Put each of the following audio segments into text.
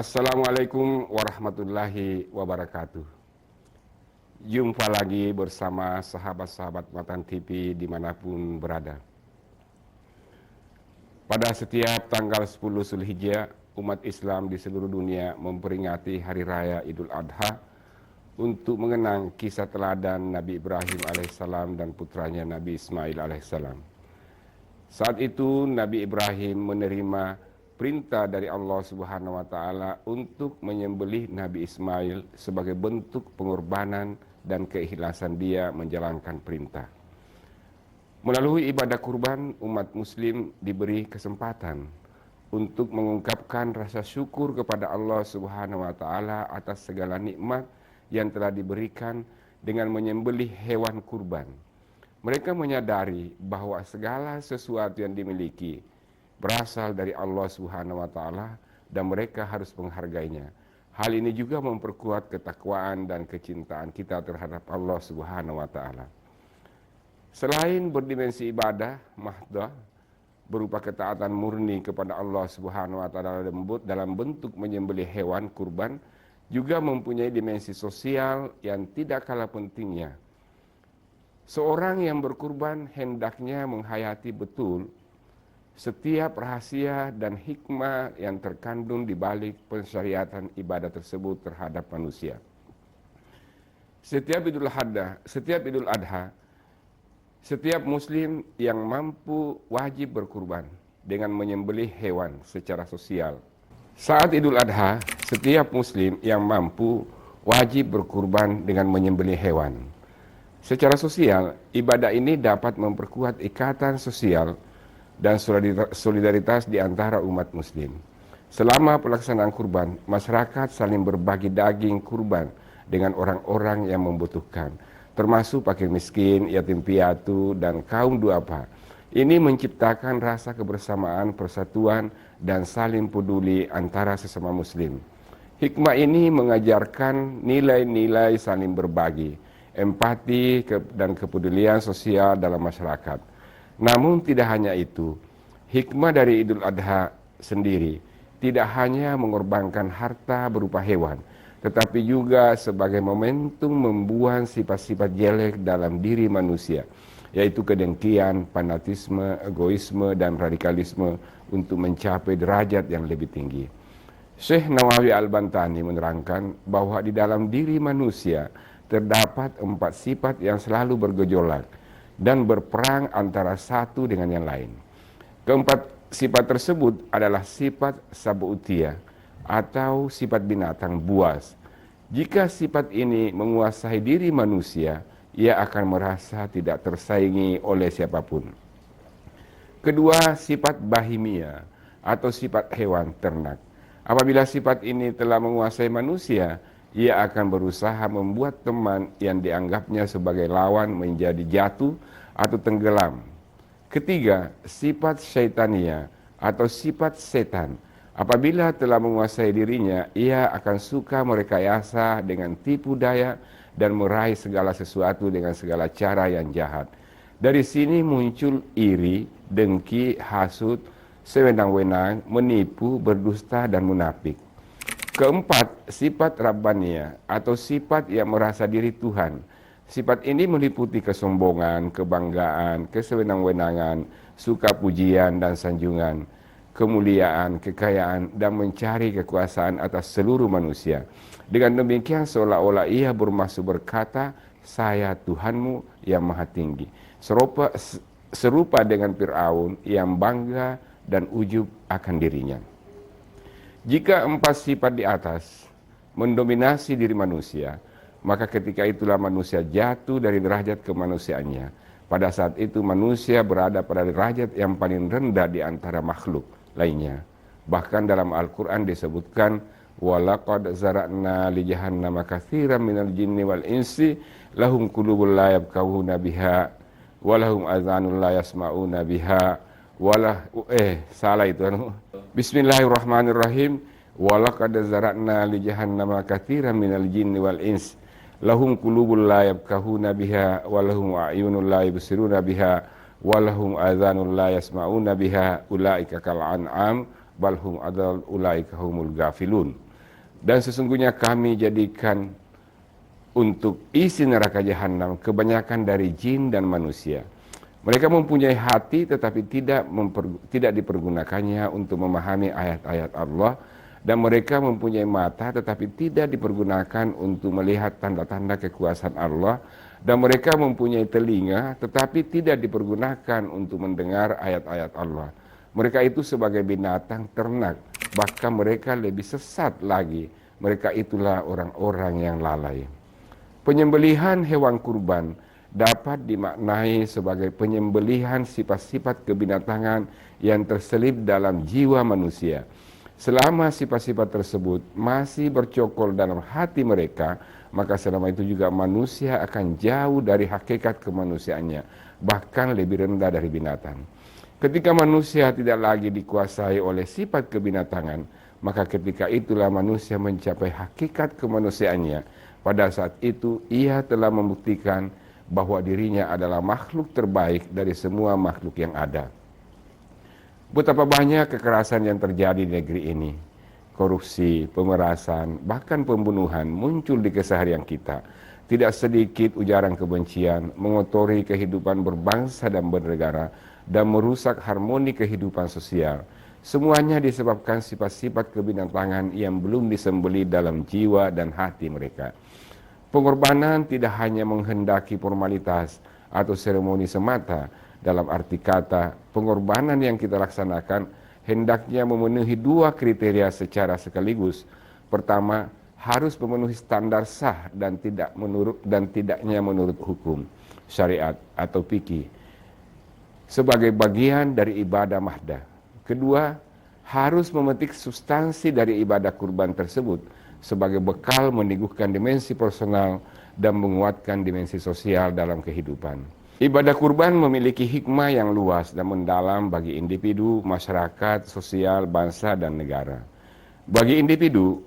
Assalamualaikum warahmatullahi wabarakatuh. Jumpa lagi bersama sahabat-sahabat Matan TV dimanapun berada. Pada setiap tanggal 10 Zulhijjah, umat Islam di seluruh dunia memperingati Hari Raya Idul Adha untuk mengenang kisah teladan Nabi Ibrahim alaihissalam dan putranya Nabi Ismail alaihissalam. Saat itu Nabi Ibrahim menerima perintah dari Allah Subhanahu wa taala untuk menyembelih Nabi Ismail sebagai bentuk pengorbanan dan keikhlasan dia menjalankan perintah. Melalui ibadah kurban, umat muslim diberi kesempatan untuk mengungkapkan rasa syukur kepada Allah Subhanahu wa taala atas segala nikmat yang telah diberikan dengan menyembelih hewan kurban. Mereka menyadari bahwa segala sesuatu yang dimiliki berasal dari Allah Subhanahu wa taala dan mereka harus menghargainya. Hal ini juga memperkuat ketakwaan dan kecintaan kita terhadap Allah Subhanahu wa taala. Selain berdimensi ibadah mahdah berupa ketaatan murni kepada Allah Subhanahu wa taala dalam bentuk menyembelih hewan kurban, juga mempunyai dimensi sosial yang tidak kalah pentingnya. Seorang yang berkurban hendaknya menghayati betul setiap rahasia dan hikmah yang terkandung di balik pensyariatan ibadah tersebut terhadap manusia. Setiap Idul Adha, setiap muslim yang mampu wajib berkurban dengan menyembelih hewan secara sosial. Saat Idul Adha, setiap muslim yang mampu wajib berkurban dengan menyembelih hewan. Secara sosial, ibadah ini dapat memperkuat ikatan sosial dan solidaritas di antara umat muslim. Selama pelaksanaan kurban, masyarakat saling berbagi daging kurban dengan orang-orang yang membutuhkan, termasuk fakir miskin, yatim piatu, dan kaum duafa. Ini menciptakan rasa kebersamaan, persatuan, dan saling peduli antara sesama muslim. Hikmah ini mengajarkan nilai-nilai saling berbagi, empati, dan kepedulian sosial dalam masyarakat. Namun tidak hanya itu, hikmah dari Idul Adha sendiri tidak hanya mengorbankan harta berupa hewan, tetapi juga sebagai momentum membuang sifat-sifat jelek dalam diri manusia, yaitu kedengkian, fanatisme, egoisme, dan radikalisme untuk mencapai derajat yang lebih tinggi. Syekh Nawawi Al-Bantani menerangkan bahwa di dalam diri manusia terdapat 4 sifat yang selalu bergejolak dan berperang antara satu dengan yang lain. Keempat sifat tersebut adalah sifat sabu'utiyah atau sifat binatang buas. Jika sifat ini menguasai diri manusia, ia akan merasa tidak tersaingi oleh siapapun. Kedua, sifat bahimia atau sifat hewan ternak. Apabila sifat ini telah menguasai manusia, ia akan berusaha membuat teman yang dianggapnya sebagai lawan menjadi jatuh atau tenggelam. Ketiga, sifat syaitania atau sifat setan. Apabila telah menguasai dirinya, ia akan suka merekayasa dengan tipu daya dan meraih segala sesuatu dengan segala cara yang jahat. Dari sini muncul iri, dengki, hasut, sewenang-wenang, menipu, berdusta, dan munafik. Keempat, sifat Rabbaniyah atau sifat yang merasa diri Tuhan. Sifat ini meliputi kesombongan, kebanggaan, kesewenang-wenangan, suka pujian dan sanjungan, kemuliaan, kekayaan, dan mencari kekuasaan atas seluruh manusia. Dengan demikian seolah-olah ia bermaksud berkata, saya Tuhanmu yang maha tinggi. Serupa dengan Fir'aun yang bangga dan ujub akan dirinya. Jika 4 sifat di atas mendominasi diri manusia, maka ketika itulah manusia jatuh dari derajat kemanusiaannya. Pada saat itu manusia berada pada derajat yang paling rendah di antara makhluk lainnya. Bahkan dalam Al-Quran disebutkan, وَلَقَدْ زَرَعْنَا لِجَهَنَّمَ كَثِيرًا مِنَ الْجِنِّ وَالْإِنسِ لَهُمْ قُلُوبٌ لَا يَفْقَهُونَ بِهَا وَلَهُمْ آذَانٌ لَا يَسْمَعُونَ بِهَا salah itu. Bismillahirrahmanirrahim. وَلَقَدْ زَرَعْنَا لِجَهَنَّمَ كَثِيرًا مِنَ الْجِنِّ وَالْإِنسِ lahum qulubul la yafqahuna biha wa lahum a'yunun la yubsiruna biha wa lahum adhanun la yasma'una biha ulaika kal an'am bal hum adall ulaika humul ghafilun. Dan sesungguhnya kami jadikan untuk isi neraka jahanam kebanyakan dari jin dan manusia. Mereka mempunyai hati tetapi tidak dipergunakannya untuk memahami ayat-ayat Allah, dan mereka mempunyai mata tetapi tidak dipergunakan untuk melihat tanda-tanda kekuasaan Allah, dan mereka mempunyai telinga tetapi tidak dipergunakan untuk mendengar ayat-ayat Allah. Mereka itu sebagai binatang ternak, bahkan mereka lebih sesat lagi. Mereka itulah orang-orang yang lalai. Penyembelihan hewan kurban dapat dimaknai sebagai penyembelihan sifat-sifat kebinatangan yang terselip dalam jiwa manusia. Selama sifat-sifat tersebut masih bercokol dalam hati mereka, maka selama itu juga manusia akan jauh dari hakikat kemanusiaannya, bahkan lebih rendah dari binatang. Ketika manusia tidak lagi dikuasai oleh sifat kebinatangan, maka ketika itulah manusia mencapai hakikat kemanusiaannya. Pada saat itu ia telah membuktikan bahwa dirinya adalah makhluk terbaik dari semua makhluk yang ada. Betapa banyak kekerasan yang terjadi di negeri ini. Korupsi, pemerasan, bahkan pembunuhan muncul di keseharian kita. Tidak sedikit ujaran kebencian, mengotori kehidupan berbangsa dan bernegara, dan merusak harmoni kehidupan sosial. Semuanya disebabkan sifat-sifat kebinatangan yang belum disembelih dalam jiwa dan hati mereka. Pengorbanan tidak hanya menghendaki formalitas atau seremoni semata. Dalam arti kata, pengorbanan yang kita laksanakan hendaknya memenuhi dua kriteria secara sekaligus. Pertama, harus memenuhi standar sah dan tidaknya menurut hukum, syariat atau fikih sebagai bagian dari ibadah mahdah. Kedua, harus memetik substansi dari ibadah kurban tersebut sebagai bekal meneguhkan dimensi personal dan menguatkan dimensi sosial dalam kehidupan. Ibadah kurban memiliki hikmah yang luas dan mendalam bagi individu, masyarakat, sosial, bangsa, dan negara. Bagi individu,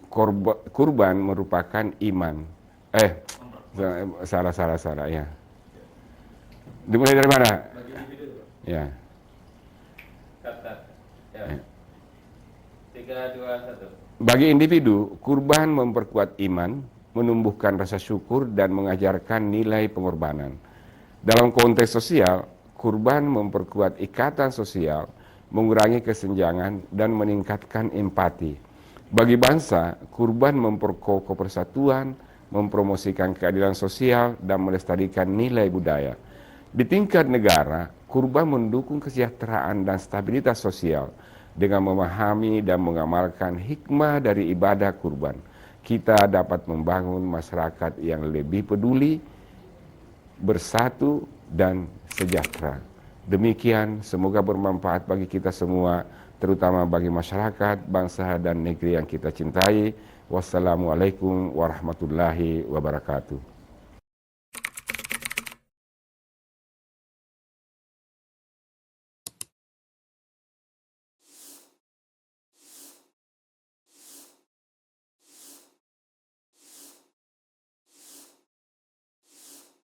kurban merupakan iman. Salah ya. Dimulai dari mana? Bagi individu. Ya. Ya. 3, 2, 1. Bagi individu, kurban memperkuat iman, menumbuhkan rasa syukur, dan mengajarkan nilai pengorbanan. Dalam konteks sosial, kurban memperkuat ikatan sosial, mengurangi kesenjangan, dan meningkatkan empati. Bagi bangsa, kurban memperkokoh persatuan, mempromosikan keadilan sosial, dan melestarikan nilai budaya. Di tingkat negara, kurban mendukung kesejahteraan dan stabilitas sosial. Dengan memahami dan mengamalkan hikmah dari ibadah kurban, kita dapat membangun masyarakat yang lebih peduli, bersatu, dan sejahtera. Demikian, semoga bermanfaat bagi kita semua, terutama bagi masyarakat, bangsa, dan negeri yang kita cintai. Wassalamualaikum warahmatullahi wabarakatuh.